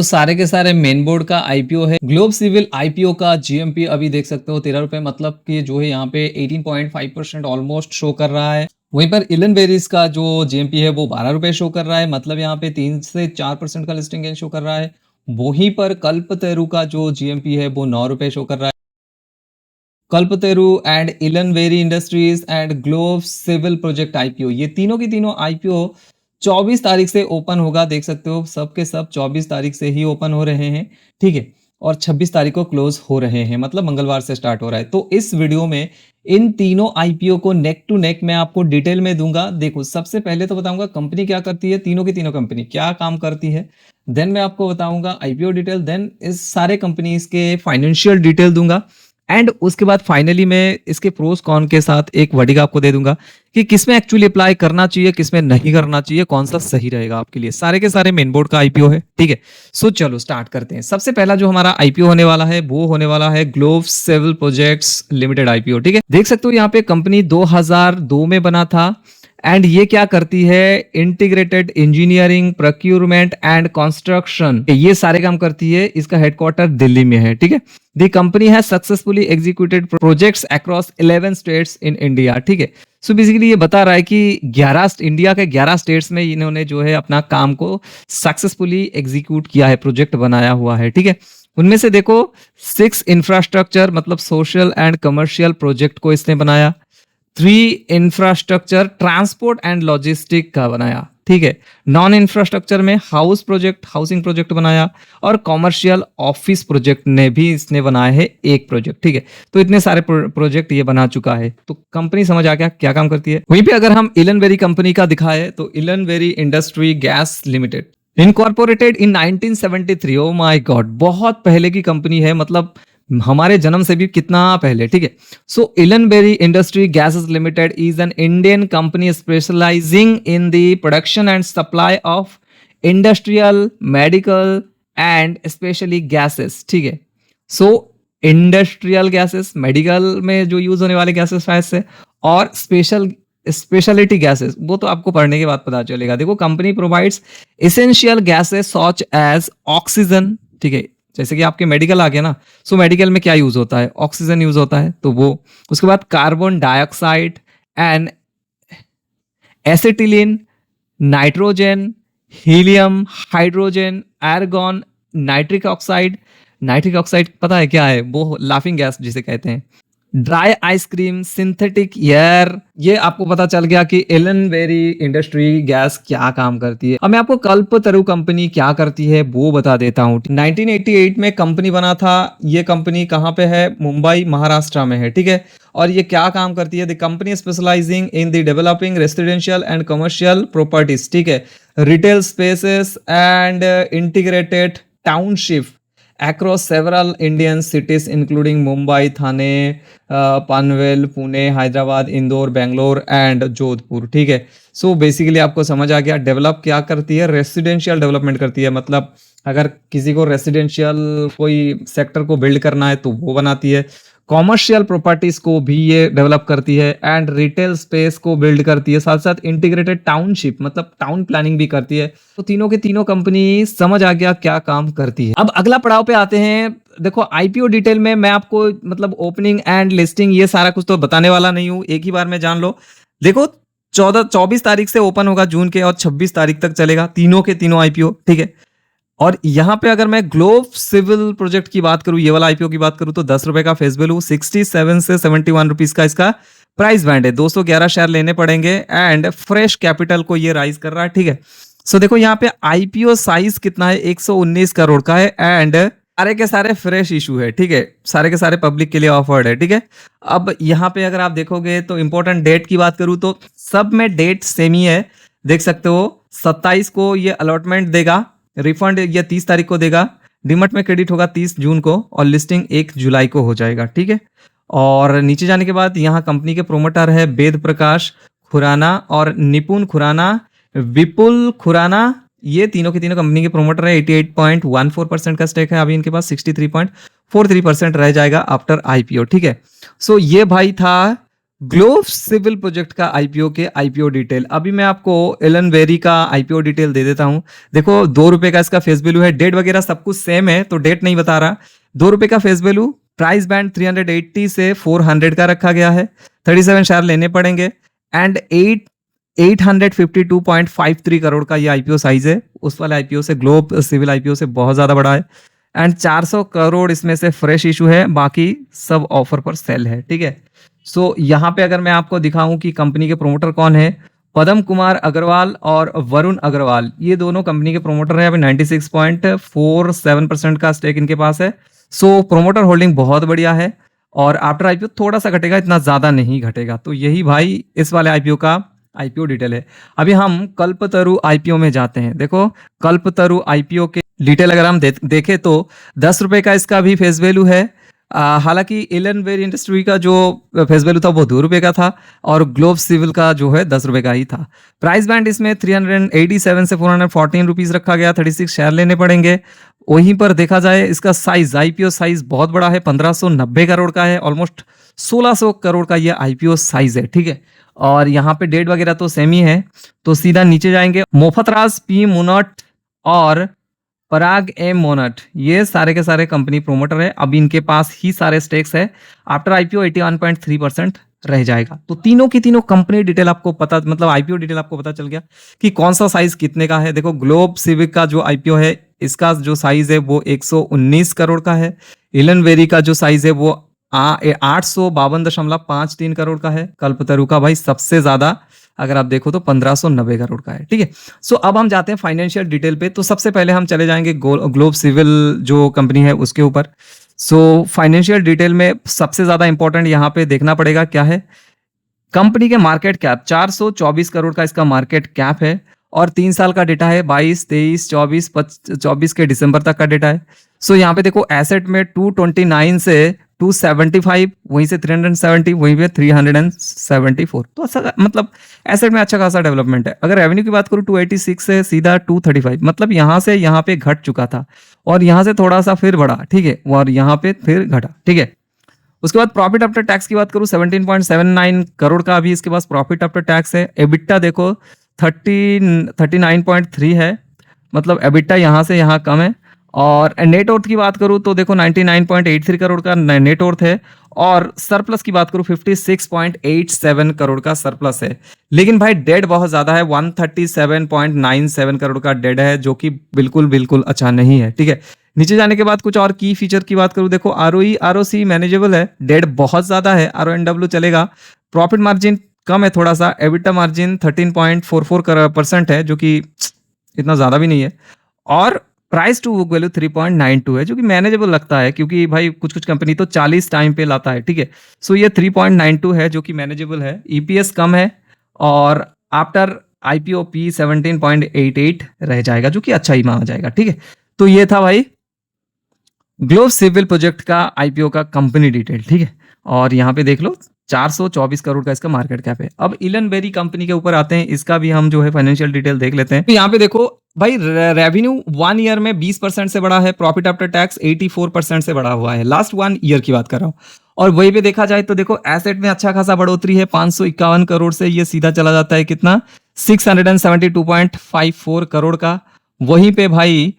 सारे के सारे मेन बोर्ड का आईपीओ है। ग्लोब सिविल आईपीओ का जीएमपी अभी देख सकते हो 13 रुपए, मतलब कि जो है यहाँ पे 18.5% ऑलमोस्ट शो कर रहा है। वहीं पर इलन वेरीज का जो जीएमपी है वो 12 रुपए शो कर रहा है, मतलब यहाँ पे 3 से 4% का लिस्टिंग गेन शो कर रहा है। वहीं पर कल्पतरु का जो जीएमपी है वो 9 रुपए शो कर रहा है। Kalpataru and Ellenbarrie industries and Globe Civil Project IPO, ये तीनों की तीनों आईपीओ 24 तारीख से ओपन होगा। देख सकते हो सब के सब 24 तारीख से ही ओपन हो रहे हैं, ठीक है। और 26 तारीख को क्लोज हो रहे हैं, मतलब मंगलवार से स्टार्ट हो रहा है। तो इस वीडियो में इन तीनों आईपीओ को नेक टू नेक मैं आपको डिटेल में दूंगा। देखो सबसे पहले तो बताऊंगा कंपनी क्या करती है, तीनों की तीनों कंपनी क्या काम करती है। देन मैं आपको बताऊंगा आईपीओ डिटेल, देन इस सारे कंपनीज के फाइनेंशियल डिटेल दूंगा। एंड उसके बाद फाइनली मैं इसके प्रोस कॉन के साथ एक वर्डिंग आपको दे दूंगा कि किसमें एक्चुअली अप्लाई करना चाहिए, किसमें नहीं करना चाहिए, कौन सा सही रहेगा आपके लिए। सारे के सारे मेन बोर्ड का आईपीओ है, ठीक है। सो चलो स्टार्ट करते हैं। सबसे पहला जो हमारा आईपीओ होने वाला है वो होने वाला है Globe Civil Projects Limited IPO, ठीक है। देख सकते हो यहाँ पे कंपनी 2002 में बना था। एंड ये क्या करती है, integrated engineering, procurement and construction, ये सारे काम करती है। इसका हेडक्वार्टर दिल्ली में है, ठीक है। The company has successfully executed projects across 11 states in India, ठीक है। सो बेसिकली ये बता रहा है कि इंडिया के 11 स्टेट्स में इन्होंने जो है अपना काम को सक्सेसफुली एग्जीक्यूट किया है, प्रोजेक्ट बनाया हुआ है, ठीक है। उनमें से देखो 6 इंफ्रास्ट्रक्चर मतलब सोशल एंड कमर्शियल प्रोजेक्ट को इसने बनाया। 3 इंफ्रास्ट्रक्चर ट्रांसपोर्ट एंड लॉजिस्टिक का बनाया, ठीक है। नॉन इंफ्रास्ट्रक्चर में हाउसिंग प्रोजेक्ट बनाया। और कॉमर्शियल ऑफिस प्रोजेक्ट ने भी इसने बनाया है एक प्रोजेक्ट, ठीक है। तो इतने सारे प्रोजेक्ट ये बना चुका है। तो कंपनी समझ आ गया क्या काम करती है। वहीं पे अगर हम इलन वेरी कंपनी का दिखाए तो Elon very industry gas limited incorporated in 1973, oh my God, बहुत पहले की कंपनी है, मतलब हमारे जन्म से भी कितना पहले, ठीक है। So Ellenbarrie industry gases limited is an Indian company specialising in the production and supply of industrial, medical and specially gases, ठीक है। सो इंडस्ट्रियल गैसेस, मेडिकल में जो यूज होने वाले गैसेस शायद से, और स्पेशलिटी गैसेस, वो तो आपको पढ़ने के बाद पता चलेगा। देखो company provides essential gases such as oxygen, ठीक है। जैसे कि आपके मेडिकल आ गया ना, सो मेडिकल में क्या यूज होता है, ऑक्सीजन यूज होता है, तो वो। उसके बाद carbon dioxide and acetylene, nitrogen, helium, hydrogen, argon, nitric oxide पता है क्या है, वो लाफिंग गैस जिसे कहते हैं। ड्राई आइसक्रीम, सिंथेटिक एयर, ये आपको पता चल गया कि एलन वेरी इंडस्ट्री गैस क्या काम करती है। अब मैं आपको कल्पतरु कंपनी क्या करती है वो बता देता हूँ। 1988 में कंपनी बना था। ये कंपनी कहाँ पे है, मुंबई महाराष्ट्र में है, ठीक है। और ये क्या काम करती है, the company specialising in the developing residential and commercial properties, ठीक है, retail spaces and integrated township across several Indian cities including Mumbai, Thane, Panvel, Pune, Hyderabad, Indore, Bangalore and Jodhpur, ठीक है। सो बेसिकली आपको समझ आ गया। डेवलप क्या करती है, रेसिडेंशियल डेवलपमेंट करती है, मतलब अगर किसी को रेसिडेंशियल कोई सेक्टर को बिल्ड करना है तो वो बनाती है। कॉमर्शियल प्रॉपर्टीज को भी ये डेवलप करती है एंड रिटेल स्पेस को बिल्ड करती है। साथ साथ इंटीग्रेटेड टाउनशिप मतलब टाउन प्लानिंग भी करती है। तो तीनों के तीनों कंपनी समझ आ गया क्या काम करती है। अब अगला पड़ाव पे आते हैं। देखो आईपीओ डिटेल में मैं आपको मतलब ओपनिंग एंड लिस्टिंग ये सारा कुछ तो बताने वाला नहीं हूं, एक ही बार में जान लो। देखो 24 तारीख से ओपन होगा जून के और 26 तारीख तक चलेगा तीनों के तीनों आईपीओ, ठीक है। और यहां पे अगर मैं ग्लोब सिविल प्रोजेक्ट की बात करूं, ये वाला आईपीओ की बात करूं, तो 10 रुपए का फेस वैल्यू, 67 से 71 रुपीज का इसका प्राइस बैंड है। 211 शेयर लेने पड़ेंगे एंड फ्रेश कैपिटल को ये राइज कर रहा है, ठीक है। सो देखो यहाँ पे आईपीओ साइज कितना है, 119 करोड़ का है एंड सारे के सारे फ्रेश इशू है, ठीक है। सारे के सारे पब्लिक के लिए ऑफर्ड है, ठीक है। अब यहाँ पे अगर आप देखोगे तो इंपॉर्टेंट डेट की बात करूं तो सब में डेट सेम ही है, देख सकते हो। 27 को ये अलॉटमेंट देगा, रिफंड ये 30 तारीख को देगा, डीमट में क्रेडिट होगा 30 जून को और लिस्टिंग 1 जुलाई को हो जाएगा, ठीक है। और नीचे जाने के बाद यहाँ कंपनी के प्रोमोटर है वेद प्रकाश खुराना और निपुण खुराना, विपुल खुराना, ये तीनों के तीनों कंपनी के प्रोमोटर है। 88.14% का स्टेक है अभी इनके पास, 63.43% रह जाएगा आफ्टर आईपीओ, ठीक है। सो ये भाई था ग्लोब सिविल प्रोजेक्ट का आईपीओ के आईपीओ डिटेल, अभी मैं आपको एलन वेरी का आईपीओ डिटेल दे देता हूं। देखो ₹2 का इसका फेस वैल्यू है, डेट वगैरह सब कुछ सेम है तो डेट नहीं बता रहा। ₹2 का फेस वैल्यू, प्राइस बैंड 380 से 400 का रखा गया है, 37 शेयर लेने पड़ेंगे एंड 852.53 करोड़ का ये आईपीओ साइज है। उस वाले आईपीओ से, ग्लोब सिविल आईपीओ से बहुत ज्यादा बड़ा है एंड 400 करोड़ इसमें से फ्रेश इशू है, बाकी सब ऑफर पर सेल है, ठीक है। सो यहाँ पे अगर मैं आपको दिखाऊं कि कंपनी के प्रोमोटर कौन है, पदम कुमार अग्रवाल और वरुण अग्रवाल, ये दोनों कंपनी के प्रोमोटर हैं। अभी 96.47% का स्टेक इनके पास है। सो प्रोमोटर होल्डिंग बहुत बढ़िया है और आफ्टर आईपीओ थोड़ा सा घटेगा, इतना ज्यादा नहीं घटेगा। तो यही भाई इस वाले आईपीओ का आईपीओ डिटेल है। अभी हम कल्पतरु आईपीओ में जाते हैं। देखो कल्पतरु आईपीओ के डिटेल अगर हम देखें तो ₹10 का इसका भी फेस वैल्यू है। हालांकि एलन वेरी इंडस्ट्री का जो फेस वैल्यू था वो ₹2 का था और ग्लोब सिविल का जो है ₹10 का ही था। प्राइस बैंड इसमें 387 से 414 रुपीज रखा गया, 36 शेयर लेने पड़ेंगे। वहीं पर देखा जाए इसका साइज, आईपीओ साइज बहुत बड़ा है, 1590 करोड़ का है, ऑलमोस्ट 1600 करोड़ का ये आईपीओ साइज है, ठीक है। और यहाँ पे डेट वगैरह तो सेम ही है। तो सीधा नीचे जाएंगे, मोफतराज पी मुनट और पराग एम मोनट, ये सारे के सारे कंपनी प्रोमोटर है। अब इनके पास ही सारे स्टेक्स है। आफ्टर आईपीओ 81.3% रह जाएगा। तो तीनों की तीनों कंपनी डिटेल आपको पता, मतलब आईपीओ डिटेल आपको पता चल गया कि कौन सा साइज कितने का है। देखो ग्लोब सिविक का जो आईपीओ है, इसका जो साइज है वो 119 करोड़ का है। एलन वेरी का जो साइज है वो 852.53 करोड़ का है। कल्पतरु का भाई सबसे ज्यादा अगर आप देखो तो 1590 करोड़ का है, ठीक है। सो अब हम जाते हैं फाइनेंशियल डिटेल पे। तो सबसे पहले हम चले जाएंगे ग्लोब सिविल जो कंपनी है उसके ऊपर। सो फाइनेंशियल डिटेल में सबसे ज्यादा इंपॉर्टेंट यहाँ पे देखना पड़ेगा क्या है, कंपनी के मार्केट कैप 424 करोड़ का इसका मार्केट कैप है और 3 साल का डेटा है, 22, 23, 24 के दिसंबर तक का डेटा है। सो यहाँ पे देखो एसेट में 229 से 275, वहीं से 370, वहीं पे 374। तो अच्छा, मतलब एसेट में अच्छा खासा डेवलपमेंट है। अगर रेवेन्यू की बात करूँ 286 से सीधा 235, मतलब यहाँ से यहाँ पे घट चुका था और यहाँ से थोड़ा सा फिर बढ़ा, ठीक है, और यहाँ पे फिर घटा, ठीक है। उसके बाद प्रॉफिट आफ्टर टैक्स की बात करूं 17.79 करोड़ का अभी इसके पास प्रॉफिट आफ्टर टैक्स है। एबिटा देखो 39.3 है, मतलब एबिटा यहाँ से यहाँ कम है। और नेट वर्थ की बात करूं तो देखो 99.83 करोड़ का नेट वर्थ है और सरप्लस की बात करूं 56.87 करोड़ का सरप्लस है। लेकिन भाई डेट बहुत ज्यादा है, 137.97 करोड़ का डेट है, जो कि बिल्कुल बिल्कुल अच्छा नहीं है, ठीक है। नीचे जाने के बाद कुछ और की फीचर की बात करूं, देखो आरओई आरओसी मैनेजेबल है, डेट बहुत ज्यादा है, आरओएनडब्ल्यू चलेगा। प्रॉफिट मार्जिन कम है थोड़ा सा, एबिटा मार्जिन 13.44% है, जो कि इतना ज्यादा भी नहीं है। और प्राइस टू बुक वैल्यू 3.92 है, जो कि मैनेजेबल लगता है, क्योंकि भाई कुछ कुछ कंपनी तो 40 टाइम पे लाता है, ठीक है। सो ये 3.92 है, जो कि मैनेजेबल है। ईपीएस कम है और आफ्टर आईपीओ पी 17.88 रह जाएगा, जो कि अच्छा ही माना जाएगा, ठीक है। तो ये था भाई ग्लोब सिविल प्रोजेक्ट का आईपीओ का कंपनी डिटेल, ठीक है। और यहाँ पे देख लो 424 करोड़ का इसका मार्केट कैप है। अब इलन बेरी कंपनी के ऊपर आते हैं, इसका भी हम जो है फाइनेंशियल डिटेल देख लेते हैं। तो यहाँ पे देखो भाई रेवेन्यू 1 ईयर में 20% से बढ़ा है, प्रॉफिट आफ्टर टैक्स 84% से बढ़ा हुआ है, लास्ट 1 ईयर की बात कर रहा हूँ। और वही पे देखा जाए तो देखो एसेट में अच्छा खासा बढ़ोतरी है, 551 करोड़ से ये सीधा चला जाता है कितना, 672.54 करोड़ का। वहीं पे भाई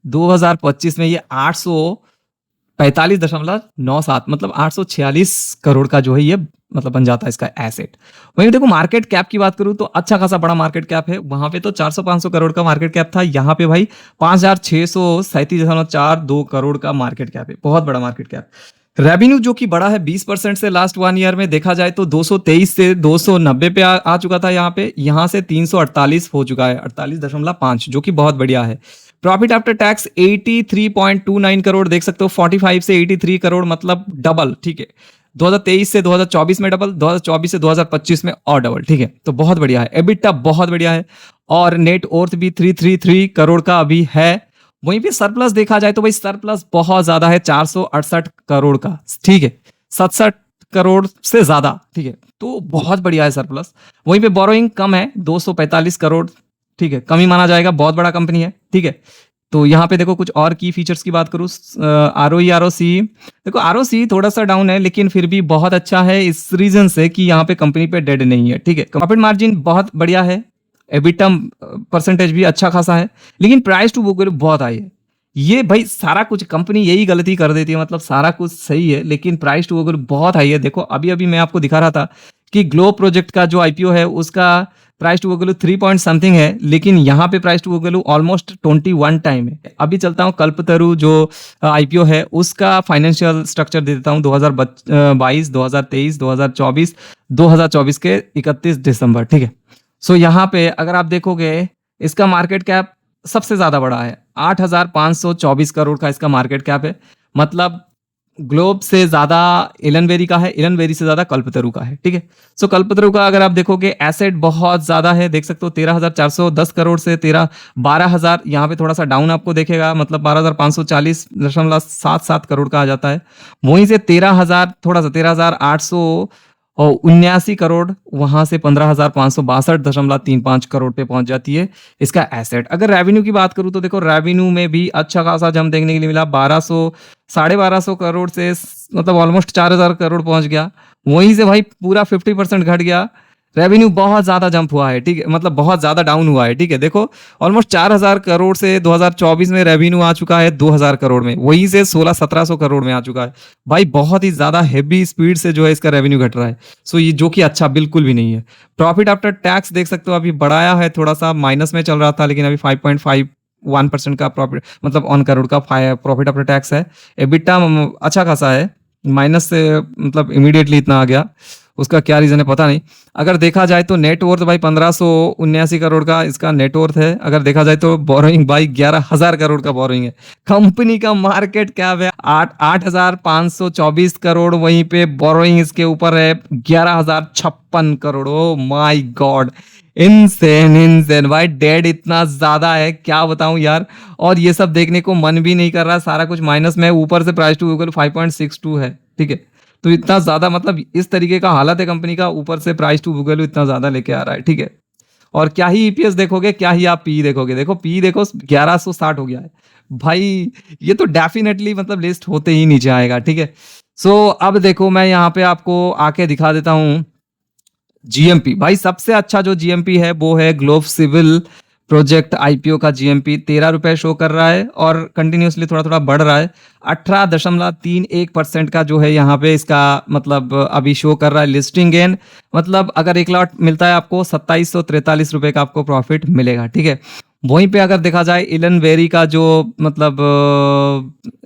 2025 में ये 845.97, मतलब 846 करोड़ का जो है ये मतलब बन जाता है इसका एसेट। वहीं देखो मार्केट कैप की बात करूं तो अच्छा खासा बड़ा मार्केट कैप है, वहां पे तो 400-500 करोड़ का मार्केट कैप था, यहाँ पे भाई 5637.42 करोड़ का मार्केट कैप है, बहुत बड़ा मार्केट कैप। रेवेन्यू जो कि बड़ा है 20% से, लास्ट 1 ईयर में देखा जाए तो 223 से 290 पे आ चुका था, यहाँ से 348 हो चुका है, 48.5, जो कि बहुत बढ़िया है। प्रॉफिट आफ्टर टैक्स 83.29 करोड़ देख सकते हो, 45 से 83 करोड़, मतलब डबल, ठीक है। 2023 से 2024 में डबल, 2024 से 2025 में और डबल, ठीक है। तो बहुत बढ़िया है। एबिटा बहुत बढ़िया है और नेट वर्थ भी 333 करोड़ का अभी है। वहीं पे सरप्लस देखा जाए तो भाई सरप्लस बहुत ज्यादा है, 468 करोड़ का, ठीक है, 67 करोड़ से ज्यादा, ठीक है। तो बहुत बढ़िया है सरप्लस। वहीं पे बोरोइंग कम है, 245 करोड़, ठीक है, कम ही माना जाएगा, बहुत बड़ा कंपनी है, ठीक है। तो यहाँ पे देखो कुछ और की फीचर्स की बात करूँ, आरओई आरओसी, देखो आरओसी थोड़ा सा डाउन है लेकिन फिर भी बहुत अच्छा है इस रीजन से कि यहाँ पे कंपनी पे डेड नहीं है, ठीक है। प्रॉफिट मार्जिन बहुत बढ़िया है, एबिटा परसेंटेज भी अच्छा खासा है, लेकिन प्राइस टू बुक वैल्यू बहुत हाई है। ये भाई सारा कुछ कंपनी यही गलती कर देती है, मतलब सारा कुछ सही है लेकिन प्राइस टू बुक वैल्यू बहुत हाई है। देखो अभी अभी मैं आपको दिखा रहा था कि ग्लोब प्रोजेक्ट का जो आईपीओ है उसका price to book value 3 point something है, लेकिन यहाँ पे price to book value almost 21 time है। अभी चलता हूँ कल्पतरु जो आईपीओ है उसका फाइनेंशियल स्ट्रक्चर दे देता हूँ 2022, 2023, 2024, 2024 के 31 दिसंबर, ठीक है। सो यहाँ पे अगर आप देखोगे इसका मार्केट कैप सबसे ज्यादा बड़ा है, 8,524 करोड़ का इसका मार्केट कैप है। मतलब ग्लोब से ज्यादा एलनवेरी का है, एलनवेरी से ज्यादा कल्पतरु का है, ठीक है। सो कल्पतरु का अगर आप देखोगे एसेट बहुत ज्यादा है, देख सकते हो 13,410 करोड़ से 12,000, यहाँ पे थोड़ा सा डाउन आपको देखेगा, मतलब 12,540.77 करोड़ का आ जाता है। वहीं से 13,000 थोड़ा सा 13,800 और 79 करोड़, वहां से 15,562.35 करोड़ पे पहुंच जाती है इसका एसेट। अगर रेवेन्यू की बात करूं तो देखो रेवेन्यू में भी अच्छा खासा जंप देखने के लिए मिला, 1200 करोड़ से मतलब ऑलमोस्ट 4,000 करोड़ पहुंच गया। वहीं से भाई पूरा 50% घट गया, रेवेन्यू बहुत ज्यादा जंप हुआ है, ठीक है, मतलब बहुत ज्यादा डाउन हुआ है, ठीक है। देखो ऑलमोस्ट 4,000 करोड़ से 2024 में रेवेन्यू आ चुका है 2,000 करोड़ में, वहीं से 1600-1700 करोड़ में आ चुका है। भाई बहुत ही ज्यादा हैवी स्पीड से जो है इसका रेवेन्यू घट रहा है। सो ये जो कि अच्छा बिल्कुल भी नहीं है। प्रॉफिट आफ्टर टैक्स देख सकते हो अभी बढ़ाया है, थोड़ा सा माइनस में चल रहा था लेकिन अभी 5.51% का प्रॉफिट मतलब ऑन करोड़ का प्रॉफिट आफ्टर टैक्स है। एबिटा अच्छा खासा है, माइनस से मतलब इमीडिएटली इतना आ गया, उसका क्या रीजन है पता नहीं। अगर देखा जाए तो नेट वर्थ भाई 1,579 करोड़ का इसका नेट वर्थ है। अगर देखा जाए तो बोरोइंग भाई 11,000 करोड़ का बोरोइंग है। कंपनी का मार्केट कैप है 8,524 करोड़, वहीं पे बोरोइंग इसके ऊपर है 11,056 crore. Oh my God, insane insane भाई, डेड इतना ज्यादा है क्या बताऊं यार। और ये सब देखने को मन भी नहीं कर रहा, सारा कुछ माइनस में, ऊपर से प्राइस टू इक्वल 5.62 है, ठीक है। तो इतना ज्यादा मतलब इस तरीके का हालत है कंपनी का, ऊपर से प्राइस टू बुक वैल्यू इतना ज्यादा लेके आ रहा है, ठीक है। और क्या ही ईपीएस देखोगे, क्या ही आप पी देखोगे, देखो पी देखो 1160 हो गया है भाई। ये तो डेफिनेटली मतलब लिस्ट होते ही नीचे आएगा, ठीक है। सो अब देखो मैं यहाँ पे आपको आके दिखा देता हूँ जीएमपी। भाई सबसे अच्छा जो जीएमपी है वो है ग्लोब सिविल प्रोजेक्ट आईपीओ का जीएमपी 13 रुपए शो कर रहा है और कंटिन्यूसली थोड़ा थोड़ा बढ़ रहा है। 18.31% का जो है यहाँ पे इसका मतलब अभी शो कर रहा है लिस्टिंग गेन। मतलब अगर एक लॉट मिलता है आपको 2743 रुपए का आपको प्रॉफिट मिलेगा, ठीक है। वहीं पे अगर देखा जाए इलन वेरी का जो मतलब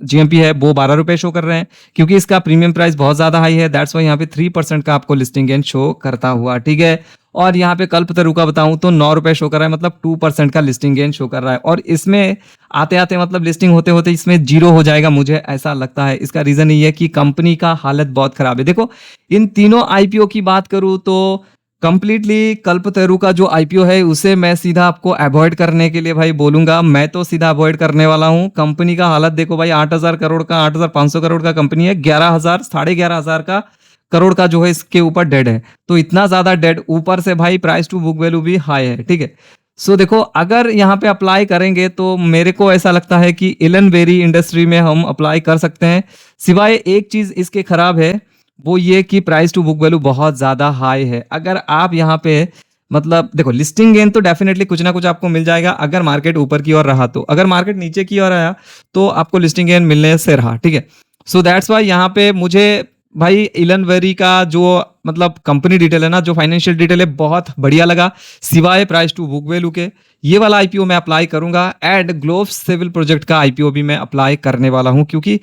जीएमपी है वो 12 रुपए शो कर रहे हैं, क्योंकि इसका प्रीमियम प्राइस बहुत ज्यादा हाई है, दैट्स वाई यहाँ पे 3% का आपको लिस्टिंग गेन शो करता हुआ, ठीक है। और यहाँ पे कल्पतरु का बताऊं तो 9 रुपए शो कर रहा है, मतलब 2% का लिस्टिंग गेन शो कर रहा है। और इसमें आते आते मतलब लिस्टिंग होते होते इसमें जीरो हो जाएगा, मुझे ऐसा लगता है। इसका रीजन ये है कि कंपनी का हालत बहुत खराब है। देखो इन तीनों आईपीओ की बात करूं तो कंप्लीटली कल्पतरु का जो आईपीओ है उसे मैं सीधा आपको अवॉइड करने के लिए भाई बोलूंगा, मैं तो सीधा अवॉइड करने वाला हूं। कंपनी का हालत देखो भाई, 8,000 करोड़ का, 8,500 करोड़ का कंपनी है, 11,000 11,500 का करोड़ का जो है इसके ऊपर डेड है। तो इतना ज्यादा डेड, ऊपर से भाई प्राइस टू बुक वैल्यू भी हाई है, ठीक है। सो देखो अगर यहाँ पे अप्लाई करेंगे तो मेरे को ऐसा लगता है कि इलन वेरी इंडस्ट्री में हम अप्लाई कर सकते हैं। सिवाय एक चीज इसके खराब है, वो ये कि प्राइस टू बुक वैल्यू बहुत ज्यादा हाई है। अगर आप यहाँ पे मतलब देखो लिस्टिंग गेन तो डेफिनेटली कुछ ना कुछ आपको मिल जाएगा अगर मार्केट ऊपर की ओर रहा तो, अगर मार्केट नीचे की ओर आया तो आपको लिस्टिंग गेन मिलने से रहा, ठीक है। सो दैट्स वाई यहाँ पे मुझे भाई इलन वेरी का जो मतलब कंपनी डिटेल है ना, जो फाइनेंशियल डिटेल है, बहुत बढ़िया लगा। सिवाय प्राइस टू बुक वैल्यू के ये वाला आईपीओ मैं अप्लाई करूंगा, एंड ग्लोब सिविल प्रोजेक्ट का आईपीओ भी मैं अप्लाई करने वाला हूं, क्योंकि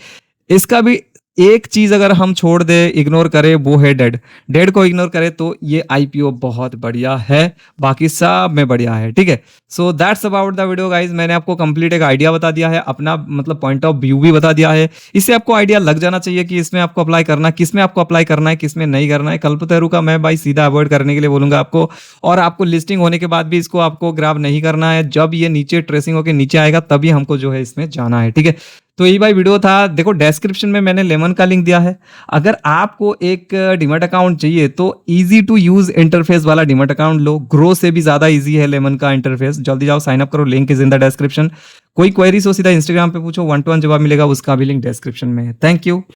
इसका भी एक चीज अगर हम छोड़ दे, इग्नोर करें, वो है डेड। डेड को इग्नोर करें तो ये आईपीओ बहुत बढ़िया है, बाकी सब में बढ़िया है, ठीक है। So that's about the video guys. मैंने आपको कंप्लीट एक आइडिया बता दिया है, अपना मतलब पॉइंट ऑफ व्यू भी बता दिया है। इससे आपको आइडिया लग जाना चाहिए कि इसमें आपको अप्लाई करना, किस में आपको अप्लाई करना है, किस में नहीं करना है। कल्पतरु का मैं भाई सीधा अवॉइड करने के लिए बोलूंगा आपको, और आपको लिस्टिंग होने के बाद भी इसको आपको ग्रैब नहीं करना है। जब ये नीचे ट्रेसिंग होकर नीचे आएगा तभी हमको जो है इसमें जाना है, ठीक है। तो यही भाई वीडियो था। देखो डिस्क्रिप्शन में मैंने लेमन का लिंक दिया है। अगर आपको एक डीमैट अकाउंट चाहिए तो इजी टू यूज इंटरफेस वाला डीमैट अकाउंट लो। ग्रो से भी ज्यादा इजी है लेमन का इंटरफेस। जल्दी जाओ साइन अप करो, link is in the description. कोई क्वेरीज हो सीधा इंस्टाग्राम पे पूछो, 1-to-1 जवाब मिलेगा, उसका भी लिंक डिस्क्रिप्शन में है। Thank you.